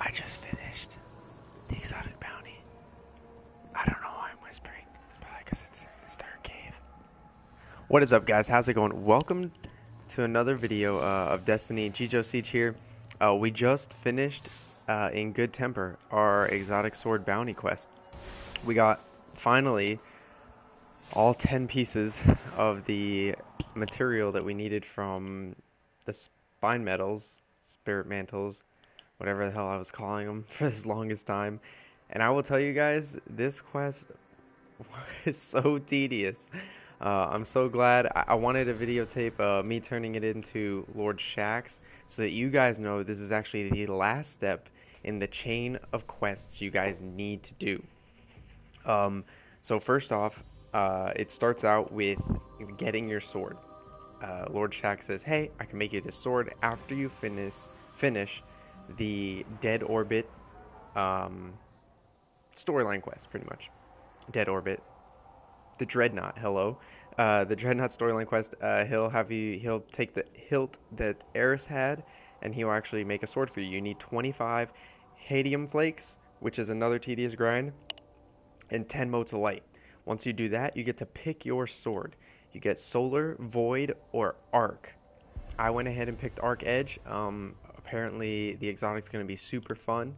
I just finished the exotic bounty. I don't know why I'm whispering. It's probably because it's in this dark cave. What is up, guys? How's it going? Welcome to another video of Destiny. Jiojo-jo here. We just finished, in good temper, our exotic sword bounty quest. We got, finally, all 10 pieces of the material that we needed from the spine metals, spirit mantles, whatever the hell I was calling them for this longest time. And I will tell you guys, this quest was so tedious. I'm so glad. I wanted to videotape me turning it into Lord Shaxx so that you guys know this is actually the last step in the chain of quests you guys need to do. So first off, it starts out with getting your sword. Lord Shaxx says, "Hey, I can make you this sword after you finish the Dead Orbit storyline quest, pretty much. Dead Orbit, the Dreadnought. Hello, the Dreadnought storyline quest. He'll take the hilt that Eris had, and he'll actually make a sword for you. You need 25 Hadium flakes, which is another tedious grind, and 10 motes of light. Once you do that, you get to pick your sword. You get Solar, Void, or Arc. I went ahead and picked Arc Edge. Apparently, the exotic's going to be super fun.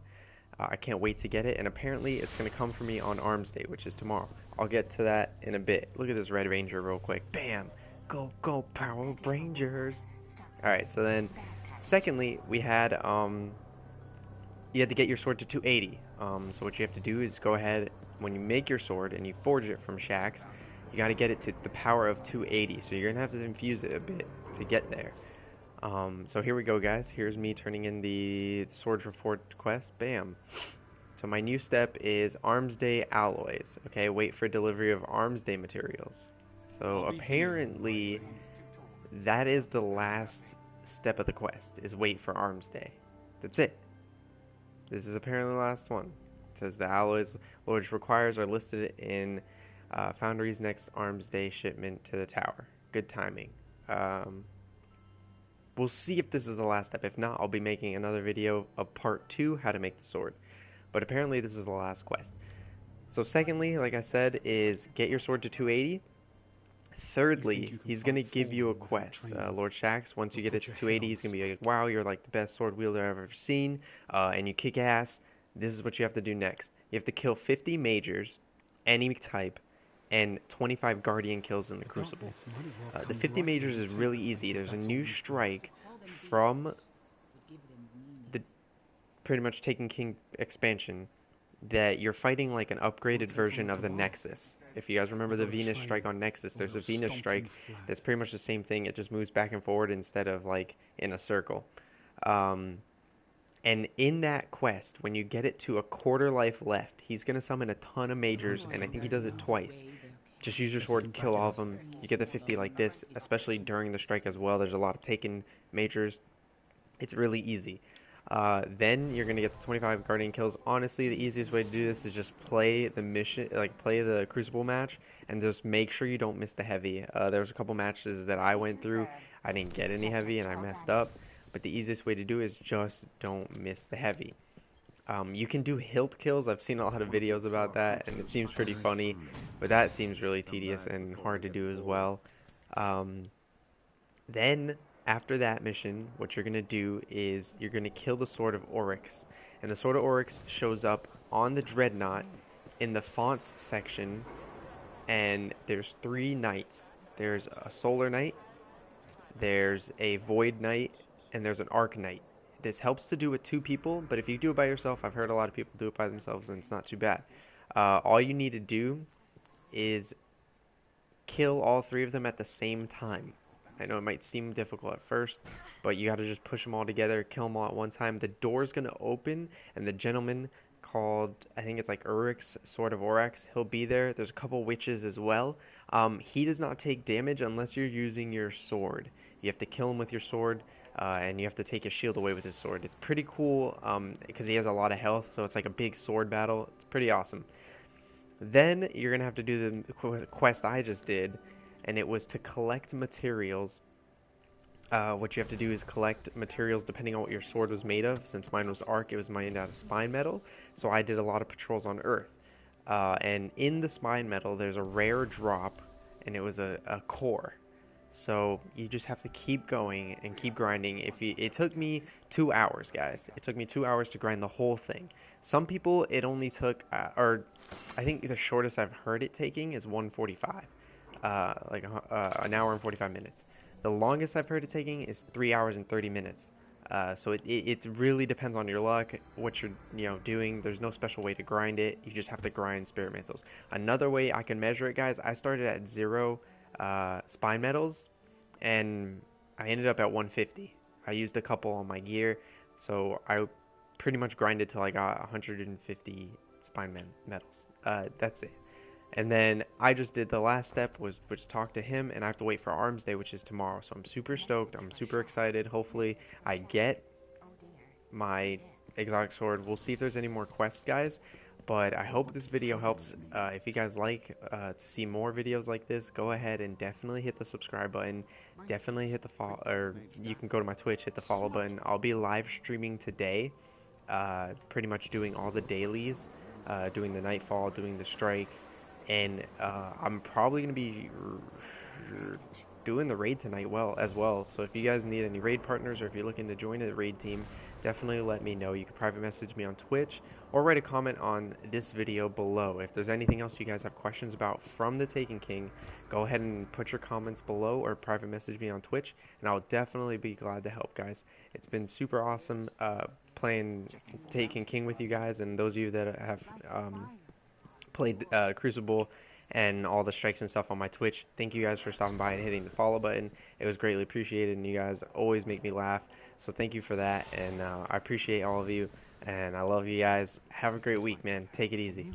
I can't wait to get it, and apparently it's going to come for me on Arms Day, which is tomorrow. I'll get to that in a bit. Look at this Red Ranger real quick. Bam! Go, go, Power Rangers! Alright, so then, secondly, we had, you had to get your sword to 280. So what you have to do is go ahead, when you make your sword and you forge it from Shaxx, you got to get it to the power of 280. So you're going to have to infuse it a bit to get there. So here we go, guys. Here's me turning in the Swords Reforged quest. Bam. So my new step is Arms Day alloys. Okay, wait for delivery of Arms Day materials. So apparently that is the last step of the quest, is wait for Arms Day. That's it. This is apparently the last one. It says the alloys Lord requires are listed in Foundry's next Arms Day shipment to the tower. Good timing. We'll see if this is the last step. If not, I'll be making another video of part 2, how to make the sword. But apparently this is the last quest. So secondly, like I said, is get your sword to 280. Thirdly, he's going to give you a quest. Lord Shaxx, once you get it to 280, he's going to be like, wow, you're like the best sword wielder I've ever seen, and you kick ass. This is what you have to do next. You have to kill 50 majors, any type, and 25 guardian kills in the Crucible. The 50 majors is really easy. There's a new strike from the pretty much Taken King expansion that you're fighting like an upgraded version of the Nexus. If you guys remember the Venus strike on Nexus, there's a Venus strike that's pretty much the same thing. It just moves back and forward instead of like in a circle. And in that quest, when you get it to a quarter life left, he's going to summon a ton of majors, and I think he does it twice. Just use your sword and kill all of them. You get the 50 like this, especially during the strike as well. There's a lot of taken majors. It's really easy. Then you're going to get the 25 guardian kills. Honestly, the easiest way to do this is just play the mission, like play the Crucible match, and just make sure you don't miss the heavy. There was a couple matches that I went through. I didn't get any heavy, and I messed up. But the easiest way to do is just don't miss the heavy. You can do hilt kills. I've seen a lot of videos about that, and it seems pretty funny, but that seems really tedious and hard to do as well. Then, after that mission, what you're going to do is you're going to kill the Sword of Oryx. And the Sword of Oryx shows up on the Dreadnought in the fonts section, and there's 3 knights. There's a Solar Knight, there's a Void Knight, and there's an Arc Knight. This helps to do with 2 people, but if you do it by yourself, I've heard a lot of people do it by themselves, and it's not too bad. All you need to do is kill all 3 of them at the same time. I know it might seem difficult at first, but you got to just push them all together, kill them all at one time. The door's going to open, and the gentleman called, I think it's like Urix, Sword of Oryx, he'll be there. There's a couple witches as well. He does not take damage unless you're using your sword. You have to kill him with your sword. And you have to take his shield away with his sword. It's pretty cool because he has a lot of health, so it's like a big sword battle. It's pretty awesome. Then you're going to have to do the quest I just did, and it was to collect materials What you have to do is collect materials depending on what your sword was made of. Since mine was arc, it was made out of spine metal. So I did a lot of patrols on Earth. And in the spine metal, there's a rare drop, and it was a core. So you just have to keep going and keep grinding. It took me 2 hours, guys. It took me 2 hours to grind the whole thing. Some people it only took, or I think the shortest I've heard it taking is 145, like an hour and 45 minutes. The longest I've heard it taking is 3 hours and 30 minutes. So it really depends on your luck, what you're doing. There's no special way to grind it. You just have to grind spirit mantles. Another way I can measure it, guys, I started at 0 spine metals, and I ended up at 150. I used a couple on my gear, so I pretty much grinded till I got 150 metals. That's it. And then I just did the last step was talk to him, and I have to wait for Arms Day, which is tomorrow. So I'm super stoked. I'm super excited. Hopefully I get my exotic sword. We'll see if there's any more quests, guys. But I hope this video helps. If you guys like to see more videos like this, go ahead and definitely hit the subscribe button. Definitely hit the follow, or you can go to my Twitch, hit the follow button. I'll be live streaming today, pretty much doing all the dailies, doing the nightfall, doing the strike, and I'm probably gonna be doing the raid tonight as well. So if you guys need any raid partners, or if you're looking to join a raid team, definitely let me know. You can private message me on Twitch or write a comment on this video below. If there's anything else you guys have questions about from the Taken King, go ahead and put your comments below or private message me on Twitch, and I'll definitely be glad to help, guys. It's been super awesome playing Taken King with you guys, and those of you that have played Crucible and all the strikes and stuff on my Twitch. Thank you guys for stopping by and hitting the follow button. It was greatly appreciated, and you guys always make me laugh. So thank you for that, and I appreciate all of you, and I love you guys. Have a great week, man. Take it easy.